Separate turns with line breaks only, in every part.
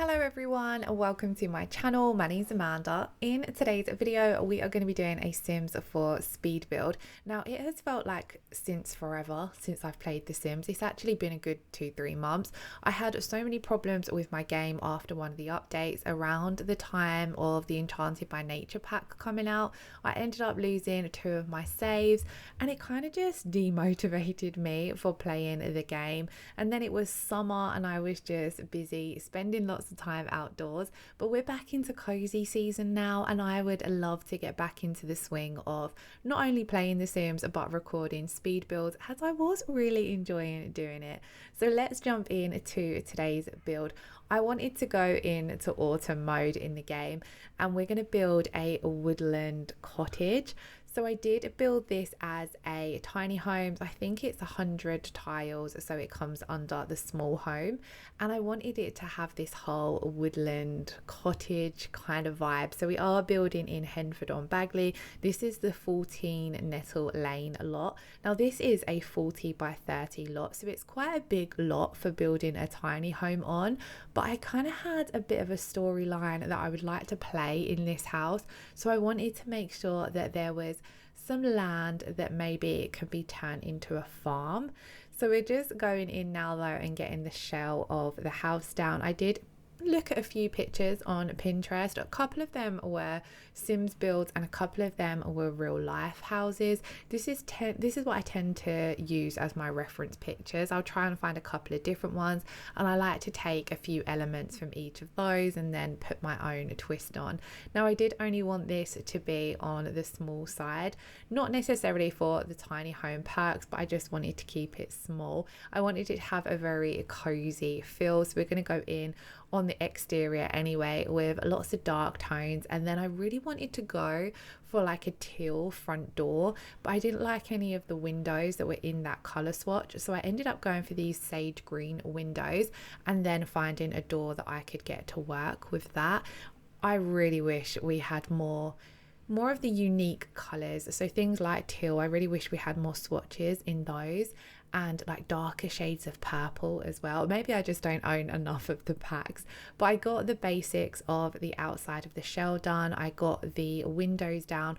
Hello everyone and welcome to my channel. My name's Amanda. In today's video we are going to be doing a Sims 4 speed build. Now it has felt like since forever since I've played The Sims. It's actually been a good 2-3 months. I had so many problems with my game after one of the updates around the time of the Enchanted by Nature pack coming out. I ended up losing 2 of my saves and it kind of just demotivated me for playing the game. And then it was summer and I was just busy spending lots of time outdoors, but we're back into cozy season now and I would love to get back into the swing of not only playing The Sims but recording speed builds, as I was really enjoying doing it. So let's jump into today's build. I wanted to go into autumn mode in the game and we're going to build a woodland cottage. So I did build this as a tiny home. I think it's 100 tiles, so it comes under the small home. And I wanted it to have this whole woodland cottage kind of vibe. So we are building in Henford-On-bageley. This is the 14 Nettle Lane lot. Now this is a 40 by 30 lot, so it's quite a big lot for building a tiny home on. But I kind of had a bit of a storyline that I would like to play in this house. So I wanted to make sure that there was some land that maybe it could be turned into a farm. So we're just going in now though and getting the shell of the house down. I did look at a few pictures on Pinterest. A couple of them were Sims builds and a couple of them were real life houses. This is what I tend to use as my reference pictures. I'll try and find a couple of different ones and I like to take a few elements from each of those and then put my own twist on. Now I did only want this to be on the small side, not necessarily for the tiny home perks, but I just wanted to keep it small. I wanted it to have a very cozy feel, so we're going to go in on the exterior anyway with lots of dark tones, and then I really wanted to go for like a teal front door, but I didn't like any of the windows that were in that color swatch, so I ended up going for these sage green windows and then finding a door that I could get to work with that. I really wish we had more of the unique colors, so things like teal. I really wish we had more swatches in those, and like darker shades of purple as well. Maybe I just don't own enough of the packs, but I got the basics of the outside of the shell done. I got the windows down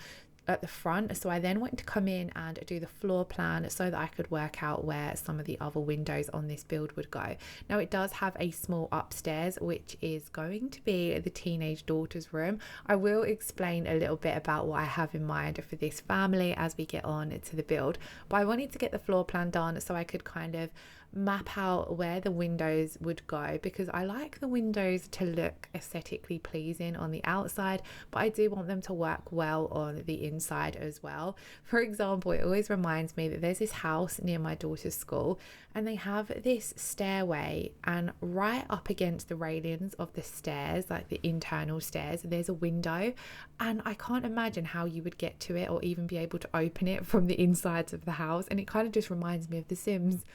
at the front, so I then went to come in and do the floor plan so that I could work out where some of the other windows on this build would go. Now it does have a small upstairs which is going to be the teenage daughter's room. I will explain a little bit about what I have in mind for this family as we get on to the build, but I wanted to get the floor plan done so I could kind of map out where the windows would go, because I like the windows to look aesthetically pleasing on the outside, but I do want them to work well on the inside as well. For example, it always reminds me that there's this house near my daughter's school and they have this stairway, and right up against the railings of the stairs, like the internal stairs, there's a window, and I can't imagine how you would get to it or even be able to open it from the insides of the house, and it kind of just reminds me of The Sims.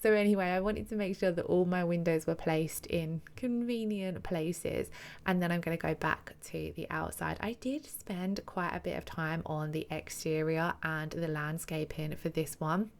So anyway, I wanted to make sure that all my windows were placed in convenient places, and then I'm going to go back to the outside. I did spend quite a bit of time on the exterior and the landscaping for this one,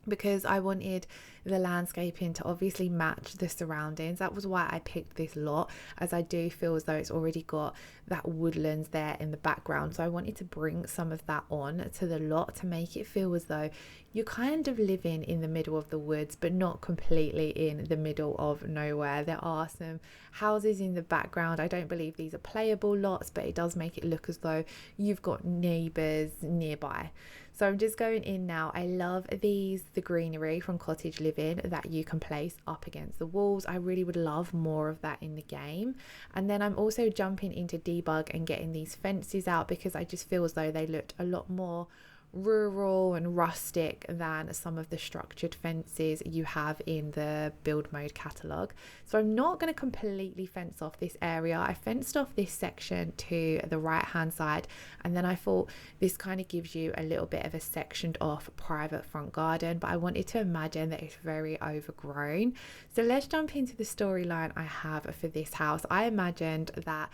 because I wanted the landscaping to obviously match the surroundings. That was why I picked this lot, as I do feel as though it's already got that woodlands there in the background. So I wanted to bring some of that on to the lot to make it feel as though you're kind of living in the middle of the woods but not completely in the middle of nowhere. There are some houses in the background. I don't believe these are playable lots, but it does make it look as though you've got neighbours nearby. So I'm just going in now. I love the greenery from cottage living that you can place up against the walls. I really would love more of that in the game. And then I'm also jumping into debug and getting these fences out, because I just feel as though they looked a lot more rural and rustic than some of the structured fences you have in the build mode catalogue. So I'm not going to completely fence off this area. I fenced off this section to the right hand side, and then I thought this kind of gives you a little bit of a sectioned off private front garden, but I wanted to imagine that it's very overgrown. So let's jump into the storyline I have for this house. I imagined that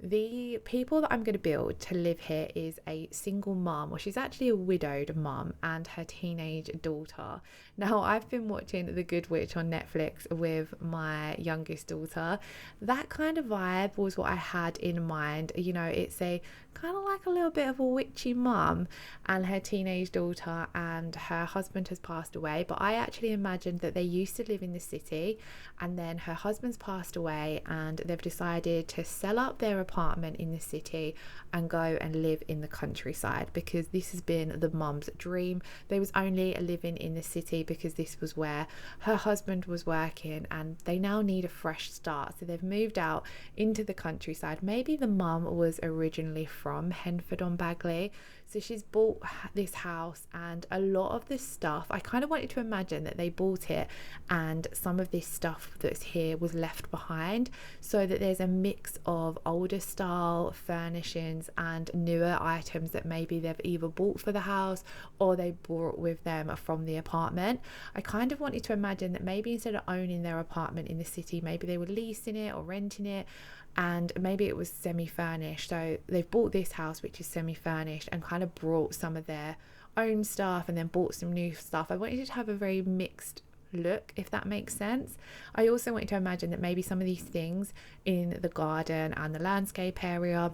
The people that I'm going to build to live here is a single mum, or she's actually a widowed mum, and her teenage daughter. Now, I've been watching The Good Witch on Netflix with my youngest daughter. That kind of vibe was what I had in mind. You know, it's a kind of like a little bit of a witchy mum and her teenage daughter, and her husband has passed away. But I actually imagined that they used to live in the city, and then her husband's passed away, and they've decided to sell up their apartment in the city and go and live in the countryside, because this has been the mum's dream. They was only living in the city because this was where her husband was working, and they now need a fresh start. So they've moved out into the countryside. Maybe the mum was originally from Henford-On-bageley, so she's bought this house, and a lot of this stuff, I kind of wanted to imagine that they bought it and some of this stuff that's here was left behind, so that there's a mix of older style furnishings and newer items that maybe they've either bought for the house or they brought with them from the apartment. I kind of wanted to imagine that maybe instead of owning their apartment in the city, maybe they were leasing it or renting it, and maybe it was semi-furnished. So they've bought this house which is semi-furnished and kind of brought some of their own stuff and then bought some new stuff. I wanted it to have a very mixed look, if that makes sense. I also wanted to imagine that maybe some of these things in the garden and the landscape area,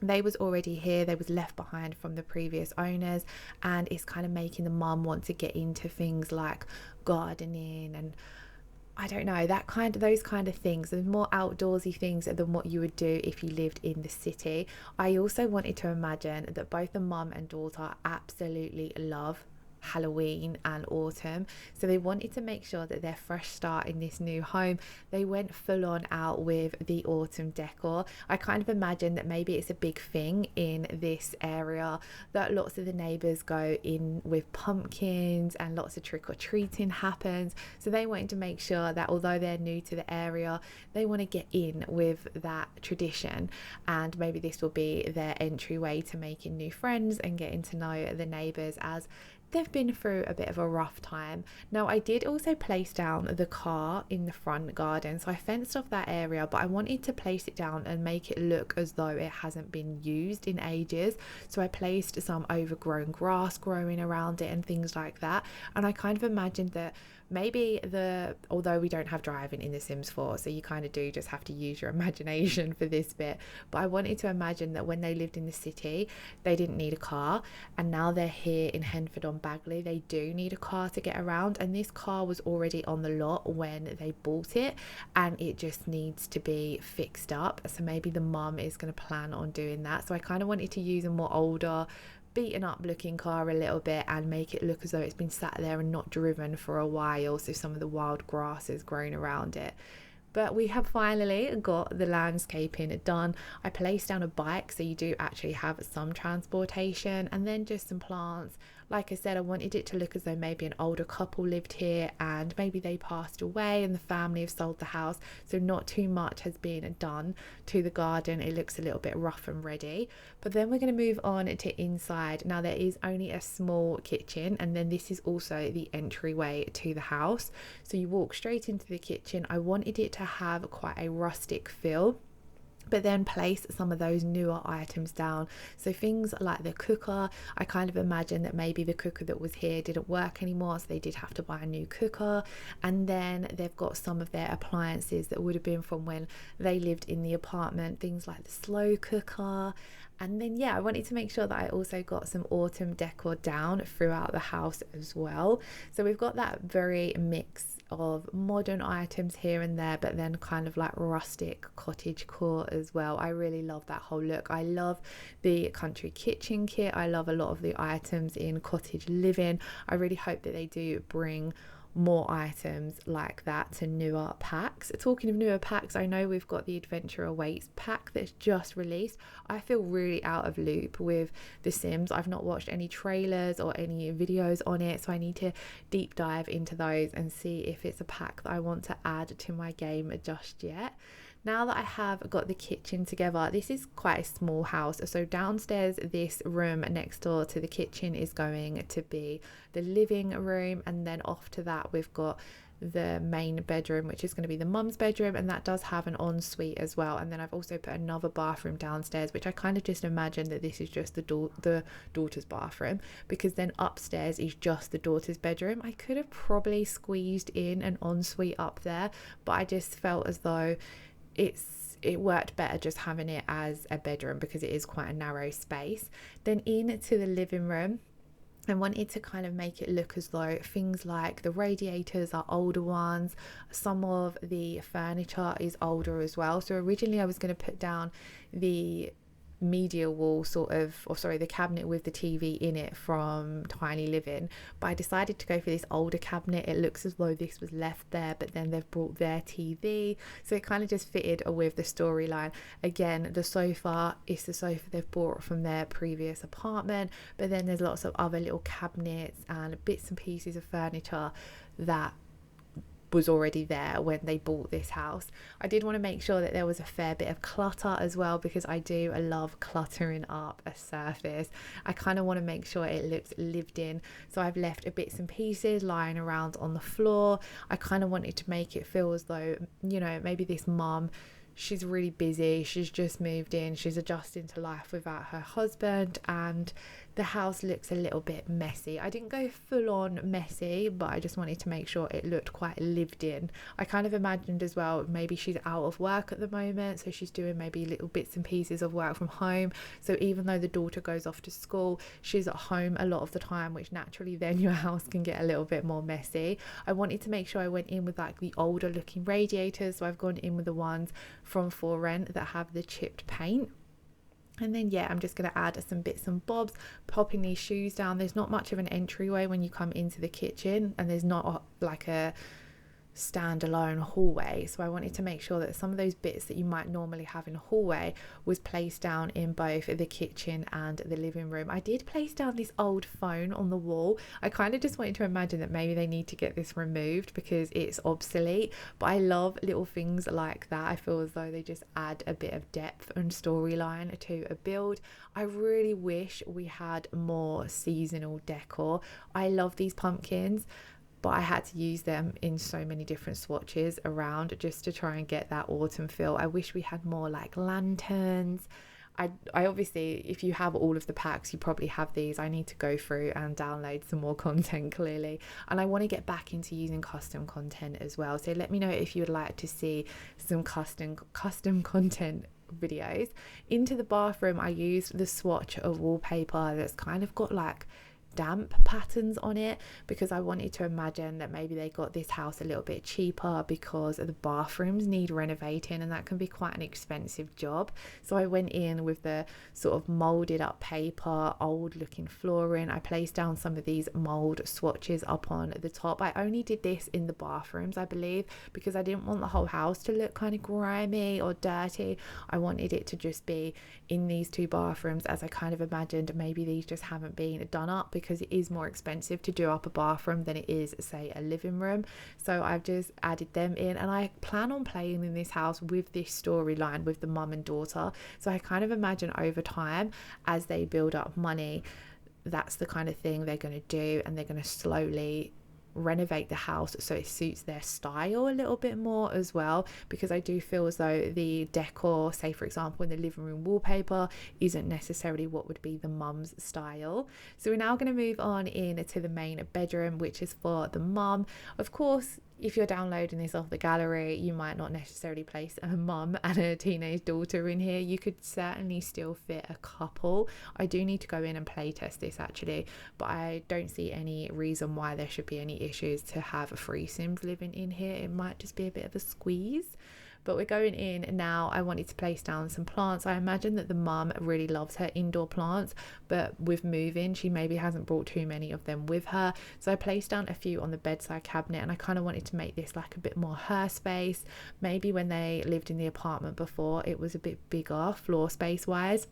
they was already here, they was left behind from the previous owners, and it's kind of making the mum want to get into things like gardening and I don't know, those kind of things, the more outdoorsy things than what you would do if you lived in the city. I also wanted to imagine that both the mum and daughter absolutely love Halloween and autumn, so they wanted to make sure that their fresh start in this new home, they went full on out with the autumn decor. I kind of imagine that maybe it's a big thing in this area that lots of the neighbours go in with pumpkins and lots of trick-or-treating happens, so they wanted to make sure that although they're new to the area, they want to get in with that tradition, and maybe this will be their entryway to making new friends and getting to know the neighbours, as they've been through a bit of a rough time. Now, I did also place down the car in the front garden, so I fenced off that area, but I wanted to place it down and make it look as though it hasn't been used in ages. So I placed some overgrown grass growing around it and things like that, and I kind of imagined that maybe although we don't have driving in The Sims 4, so you kind of do just have to use your imagination for this bit, but I wanted to imagine that when they lived in the city, they didn't need a car, and now they're here in Henford-On-bageley, they do need a car to get around, and this car was already on the lot when they bought it, and it just needs to be fixed up. So maybe the mum is going to plan on doing that. So I kind of wanted to use a more older, beaten up looking car a little bit and make it look as though it's been sat there and not driven for a while, so some of the wild grass has grown around it. But we have finally got the landscaping done. I placed down a bike, so you do actually have some transportation, and then just some plants. Like I said, I wanted it to look as though maybe an older couple lived here and maybe they passed away and the family have sold the house, so not too much has been done to the garden. It looks a little bit rough and ready. But then we're going to move on to inside. Now, there is only a small kitchen, and then this is also the entryway to the house, so you walk straight into the kitchen. I wanted it to have quite a rustic feel, but then place some of those newer items down. So things like the cooker, I kind of imagine that maybe the cooker that was here didn't work anymore, so they did have to buy a new cooker. And then they've got some of their appliances that would have been from when they lived in the apartment, things like the slow cooker. And then I wanted to make sure that I also got some autumn decor down throughout the house as well. So we've got that very mix of modern items here and there, but then kind of like rustic cottage core as well. I really love that whole look. I love the country kitchen kit. I love a lot of the items in cottage living. I really hope that they do bring more items like that to newer packs. Talking of newer packs, I know we've got the Adventure Awaits pack that's just released. I feel really out of loop with The Sims. I've not watched any trailers or any videos on it, so I need to deep dive into those and see if it's a pack that I want to add to my game just yet. Now that I have got the kitchen together, this is quite a small house. So downstairs, this room next door to the kitchen is going to be the living room, and then off to that we've got the main bedroom, which is going to be the mum's bedroom, and that does have an ensuite as well. And then I've also put another bathroom downstairs, which I kind of just imagine that this is just the daughter's bathroom, because then upstairs is just the daughter's bedroom. I could have probably squeezed in an ensuite up there, but I just felt as though it worked better just having it as a bedroom because it is quite a narrow space. Then into the living room, I wanted to kind of make it look as though things like the radiators are older ones, some of the furniture is older as well. So originally I was going to put down the media wall the cabinet with the TV in it from Tiny Living, but I decided to go for this older cabinet. It looks as though this was left there, but then they've brought their TV, so it kind of just fitted with the storyline. Again, the sofa is the sofa they've bought from their previous apartment, but then there's lots of other little cabinets and bits and pieces of furniture that was already there when they bought this house. I did want to make sure that there was a fair bit of clutter as well, because I love cluttering up a surface. I kind of want to make sure it looks lived in, so I've left bits and pieces lying around on the floor. I kind of wanted to make it feel as though, you know, maybe this mum, she's really busy, she's just moved in, she's adjusting to life without her husband, and the house looks a little bit messy. I didn't go full on messy, but I just wanted to make sure it looked quite lived in. I kind of imagined as well, maybe she's out of work at the moment, so she's doing maybe little bits and pieces of work from home, so even though the daughter goes off to school, she's at home a lot of the time, which naturally then your house can get a little bit more messy. I wanted to make sure I went in with like the older looking radiators, so I've gone in with the ones from For Rent that have the chipped paint. And then I'm just going to add some bits and bobs, popping these shoes down. There's not much of an entryway when you come into the kitchen, and there's not like a standalone hallway, so I wanted to make sure that some of those bits that you might normally have in a hallway was placed down in both the kitchen and the living room. I did place down this old phone on the wall. I kind of just wanted to imagine that maybe they need to get this removed because it's obsolete, but I love little things like that. I feel as though they just add a bit of depth and storyline to a build. I really wish we had more seasonal decor. I love these pumpkins, but I had to use them in so many different swatches around just to try and get that autumn feel. I wish we had more like lanterns. I obviously, if you have all of the packs, you probably have these. I need to go through and download some more content clearly, and I want to get back into using custom content as well. So let me know if you would like to see some custom content videos. Into the bathroom, I used the swatch of wallpaper that's kind of got like damp patterns on it, because I wanted to imagine that maybe they got this house a little bit cheaper because the bathrooms need renovating, and that can be quite an expensive job. So I went in with the sort of molded up paper, old looking flooring. I placed down some of these mold swatches up on the top. I only did this in the bathrooms, I believe, because I didn't want the whole house to look kind of grimy or dirty. I wanted it to just be in these two bathrooms, as I kind of imagined maybe these just haven't been done up, because it is more expensive to do up a bathroom than it is, say, a living room. So I've just added them in, and I plan on playing in this house with this storyline with the mum and daughter. So I kind of imagine over time, as they build up money, that's the kind of thing they're going to do, and they're going to slowly renovate the house so it suits their style a little bit more as well, because I do feel as though the decor, say for example in the living room wallpaper, isn't necessarily what would be the mum's style. So we're now going to move on in to the main bedroom, which is for the mum. Of course, if you're downloading this off the gallery, you might not necessarily place a mum and a teenage daughter in here. You could certainly still fit a couple. I do need to go in and play test this actually, but I don't see any reason why there should be any issues to have a free Sims living in here. It might just be a bit of a squeeze. But we're going in now. I wanted to place down some plants. I imagine that the mum really loves her indoor plants, but with moving, she maybe hasn't brought too many of them with her. So I placed down a few on the bedside cabinet, and I kind of wanted to make this like a bit more her space. Maybe when they lived in the apartment before, it was a bit bigger floor space wise.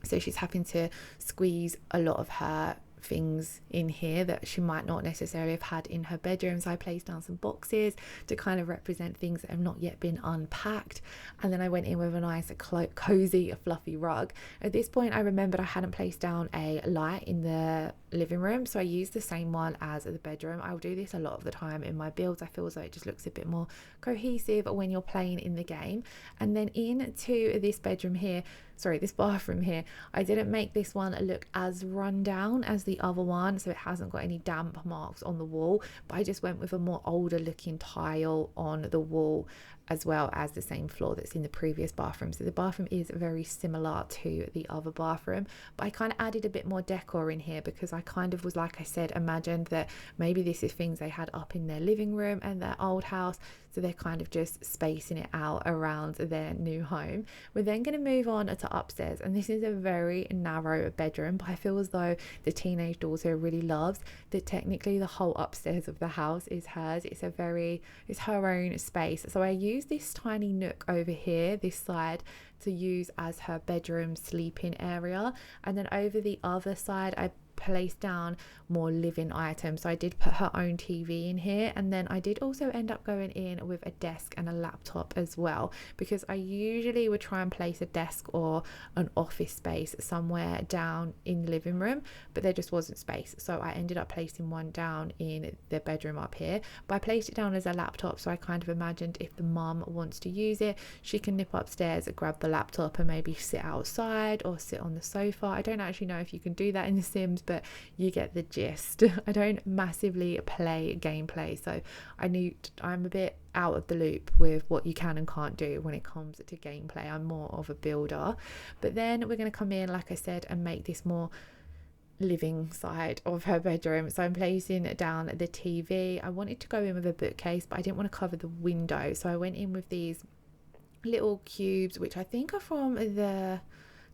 So she's having to squeeze a lot of her things in here that she might not necessarily have had in her bedroom. So I placed down some boxes to kind of represent things that have not yet been unpacked, and then I went in with a nice cozy fluffy rug. At this point I remembered I hadn't placed down a light in the living room, so I use the same one as the bedroom. I'll do this a lot of the time in my builds. I feel as though it just looks a bit more cohesive when you're playing in the game. And then into this bedroom here, sorry, this bathroom here, I didn't make this one look as run down as the other one, so it hasn't got any damp marks on the wall, but I just went with a more older looking tile on the wall, as well as the same floor that's in the previous bathroom. So the bathroom is very similar to the other bathroom, but I kind of added a bit more decor in here because I kind of was, like I said, imagined that maybe this is things they had up in their living room and their old house, so they're kind of just spacing it out around their new home. We're then going to move on to upstairs, and this is a very narrow bedroom, but I feel as though the teenage daughter really loves that technically the whole upstairs of the house is hers. It's her own space. So I use this tiny nook over here, this side, to use as her bedroom sleeping area, and then over the other side I place down more living items. So I did put her own TV in here, and then I did also end up going in with a desk and a laptop as well, because I usually would try and place a desk or an office space somewhere down in the living room, but there just wasn't space, so I ended up placing one down in the bedroom up here. But I placed it down as a laptop, so I kind of imagined if the mum wants to use it, she can nip upstairs, grab the laptop and maybe sit outside or sit on the sofa. I don't actually know if you can do that in The Sims, but you get the gist. I don't massively play gameplay, so I'm a bit out of the loop with what you can and can't do when it comes to gameplay. I'm more of a builder. But then we're going to come in, like I said, and make this more living side of her bedroom. So I'm placing down the TV. I wanted to go in with a bookcase, but I didn't want to cover the window, so I went in with these little cubes, which I think are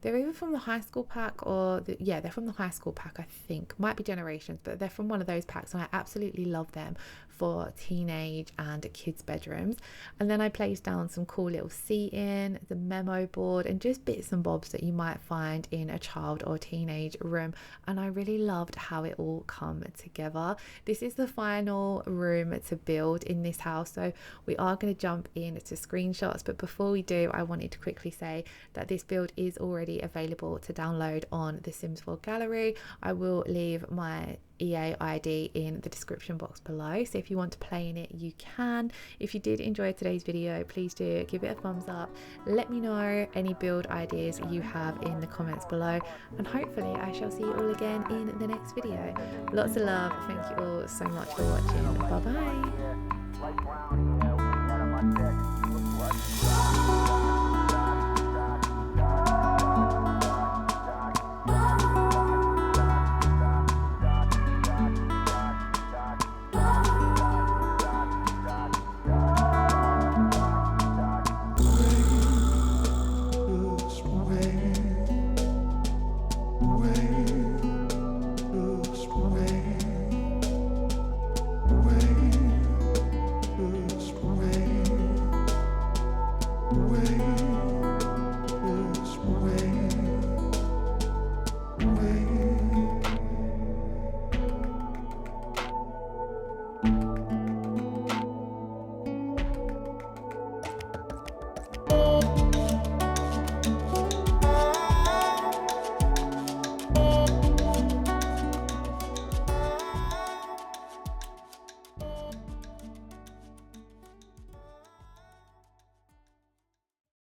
they're either from the high school pack or they're from the high school pack, I think. Might be Generations, but they're from one of those packs, and I absolutely love them for teenage and kids bedrooms. And then I placed down some cool little seating, the memo board, and just bits and bobs that you might find in a child or teenage room, and I really loved how it all come together. This is the final room to build in this house, so we are going to jump into screenshots, but before we do, I wanted to quickly say that this build is already available to download on the Sims 4 gallery. I will leave my EA ID in the description box below, so if you want to play in it, you can. If you did enjoy today's video, please do give it a thumbs up. Let me know any build ideas you have in the comments below, and hopefully I shall see you all again in the next video. Lots of love. Thank you all so much for watching. Bye bye.